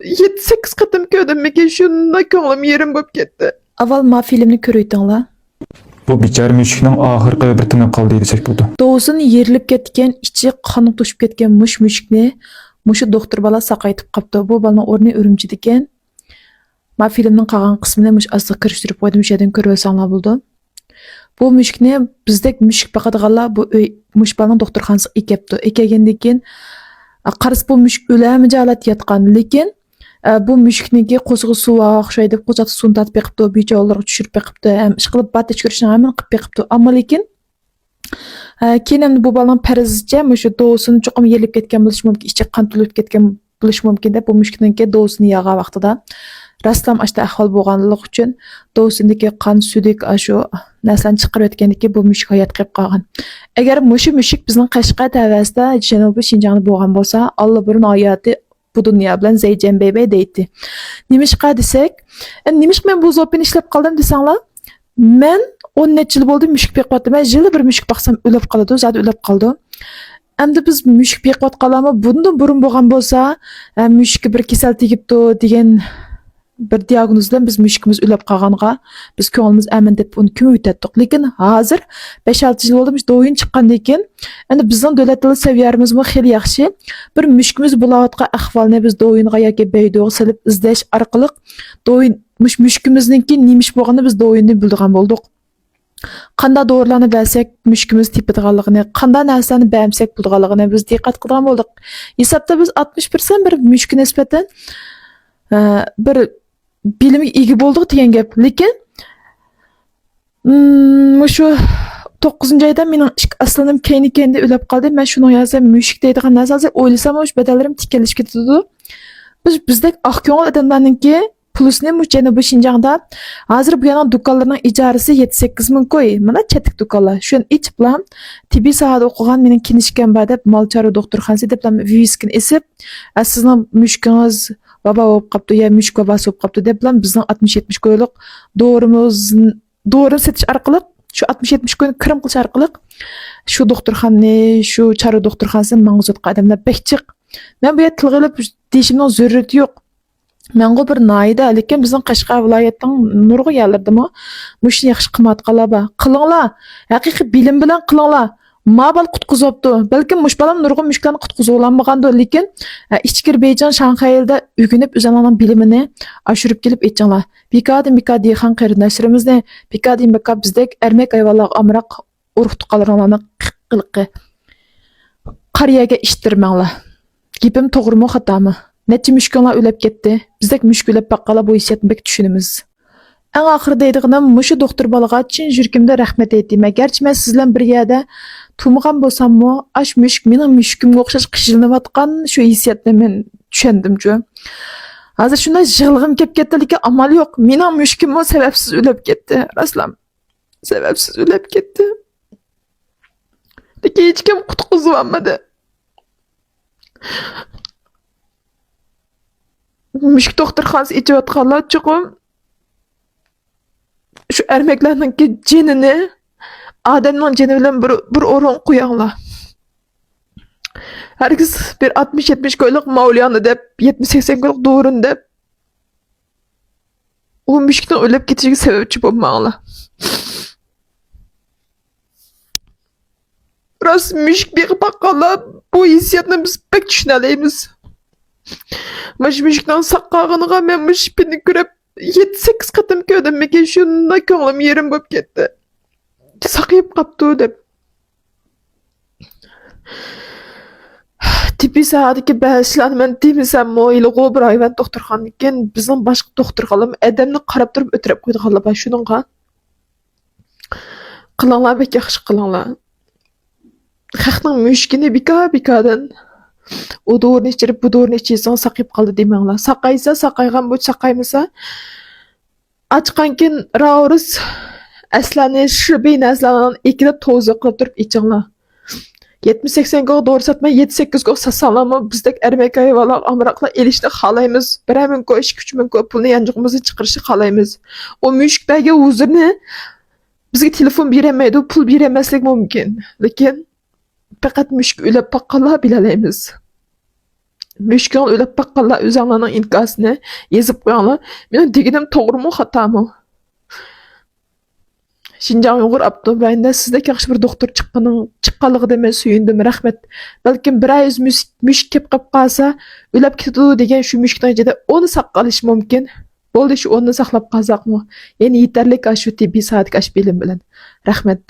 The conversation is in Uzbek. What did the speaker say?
7-8 qatim ko'rdim, lekin shunda ko'nglim yerim bo'lib ketdi. Avval ma filmni ko'raytinglar. Bu bechara mushukning oxirgi bir tini qoldi desak bo'ladi. Doğusunu yerilib ketgan, ichi qon to'shib ketgan mushukni mushu doktor bola saqaytib qapti. Bu balaning o'rni Urumchida ekan. Ma filmning qolgan qismini mush asli kirishtirib qo'ydim, o'sha yerdan ko'rib olsanglar bo'ldi. Bu mushukni bizdek mushuk boqadiganlar bu mush balaning doktorxonasiga ekepti. Ekegandan keyin qarz bu mushuk o'lamiga holat yotgan, lekin bu mushukniki qo'zg'i suv o'xshaydi deb qo'zatib suv tatib beqibdi, becholarga tushirib beqibdi, ham ish qilib bat tekshirishni hamma qilib beqibdi. Ammo lekin keyin bu balaning parizcha mushu dovusini cho'qim yerilib ketgan bo'lishi mumkin, ichi qon to'lib ketgan bo'lishi mumkin deb bu mushukniki dovusini yag'a vaqtida rastlam ashta ahvol bo'lganligi uchun dovusindagi qon sudik shu narsalarni chiqarib o'tgandiki bu mushuk hayot qilib qolgan. Agar mushu mushuk bizning Qashqar tavasida Janubiy Shinjongda bo'lgan bo'lsa, Alloh burun hayoti bu dunyo bilan zayjan bebey deydi. Nimishqa desak, nimish men bu zopini ishlab qoldim desanglar, men 10 necha yil bo'ldi mushuk beqyapman. Men yili bir mushuk baqsam o'lib qoladi, zot o'lib qoldi. Endi biz mushuk beqyapqanlarmi, bundan burun bo'lgan bo'lsa, mushukka bir kasal tegibdi degan bir diagnoz bilan biz mushukimiz o'lib qolganga biz ko'nglimiz amin deb uni kim o'tatdik. Lekin hozir 5-6 yil bo'ldi do'yin chiqqandan keyin endi bizning davlat tili saviyamiz xeli yaxshi. Bir mushukimiz bo'layotgan ahvolni biz do'yinga yoki beydo'ga solib izlash orqali do'yin mushukimizningki nimish bo'lganini biz do'yinni bildigan bo'ldik. Qanday dorilarni bersak mushukimiz tepadiganligini, qanday narsalarni bersak bo'lganligini biz diqqat qilgan bo'ldik. Hisobda biz 60% bir mushukka nisbatan bir bilimga ega bo'ldik degan gap. Lekin shu 9-oyda mening aslinim keyni o'lib qoldi. Men shuni yozsam mushuk deydigan narsa o'ylasam o'sha badalarim tikilib ketadi. Bizdek oq ko'ngil odamlarningki plusni Janubiy Shinjongda hozir bu yana do'konlarning ijarasi 7-8 ming qo'y. Mana chetik do'konlar. Shuni ichib bilan tibbiy sohada o'qigan mening kinishgan bor deb Molcharo doktorxonasi deb viskini esib, sizning mushukingiz vaba bo'lib qopti, ya mushuk vabasi bo'lib qopti deb bilan bizning 60-70 qo'yliq dori setish orqali shu 60-70 qo'yni kirim qilish orqali shu doktorxonani, shu Charo doktorxonasini mang'uzat qadamlar bekchiq. Men bu yerda tilg'ilib deyishimning zarurati yo'q. Menga bir noida, lekin bizning Qashqar viloyatining nurg'un yerlardami mushni yaxshi qilmayotganlar bor. Qilinglar, haqiqiy bilim bilan qilinglar. Mabal qutqizibdi. Balkim mush balam nurg'un mushuklarni qutqizib olamagandi, lekin ichkir Beyjan Shanxayda o'ginib o'zlarining bilimini oshirib kelib aytinglar. Bekadi xan qarindoshlarimizni bekadi bizdek ermak hayvonlar amroq urug' tuqqanlarni qilqi qariyaga ishtirmanglar. Gapim to'g'rimi, xatomi? Necha mushuklar o'lib ketdi. Bizdek mushuk o'lib baqqalar bu hissiyatni bek tushunamiz. Eng oxir deydiganim mushu doktor bolaga chin yuragimda rahmat aytayman. Garchi men sizlar bir yerda turmagan bo'lsam-mu, ash mushuk mening mushukimga o'xshash qishilmayotgan shu hissiyatni men tushundim-ku. Hozir shunday yig'lig'im kelib ketdi, lekin amal yo'q. Mening mushukim sababsiz o'lib ketdi. Raslan sababsiz o'lib ketdi. Lekin hech kim qutqizib olmadi. Mushuk doktorxonasi ichayotganlar chuqum shu ermaklarninki jinini odamning jini bilan bir o'rin qo'yinglar. Hargiz bir 60-70 qo'yliq mavliyani deb 70-80 qo'yliq do'rin deb u mushukning o'lib ketishiga sababchi bo'lmanglar. Rost mushuk beqib baqqanlar bu hissiyatni biz pek tushunalaymiz. Mushukning saqqog'iniga men mushukni ko'rib 7-8 qatim ko'rdim, lekin shunda ko'nglim yerim bo'lib ketdi. Saqayib qapti deb. Tibbiy sohadagi bahslarni men demasam, mo'yilg'o bir hayvon doktorxonasidan bizning boshqa doktorxonalar odamni qarab turib o'tirib qo'ydiganlar bor shuningga. Qilinglar, bek yaxshi qilinglar. Xalqning mushukini bika-bikadan u do'rni ichirib, bu do'rni ichirsa saqayib qoldi demanglar. Saqaygan bu saqaymasa açqankin raurus aslanı şirbi nazlanan ikilib to'zi qilib turib ichinglar. 70-80 go doğru satma 7-8 go satsanlarmi bizdek ermak hayvonlar amroqlar elishni xohlaymiz. 1 ming go 2-3 ming go pulni yanjig'imizni chiqarishni xohlaymiz. O mushukdagi huzurni bizga telefon bermaydi, pul bermaslik mumkin. Lekin faqat mushuk o'lib baqqanlar bilalaymiz. Müşkün ölüp baqqanlar özüңlarning inkasini yezip qo'yinglar. Mening deganim to'g'rimi, xatomi? Şinjan Uyghur Abdurbayında sizdek yaxshi bir doktor chiqqanligida men suyundim, rahmat. Balkim bir ay mushuk kelib qolib qolsa, o'lib ketadi degan shu mushukning ichida onu saqlash mumkin. Bo'ldi, shu o'rni saqlab qolsaqmi? Ya'ni yetarli shu tibbiy soatga bilim bilan. Rahmat.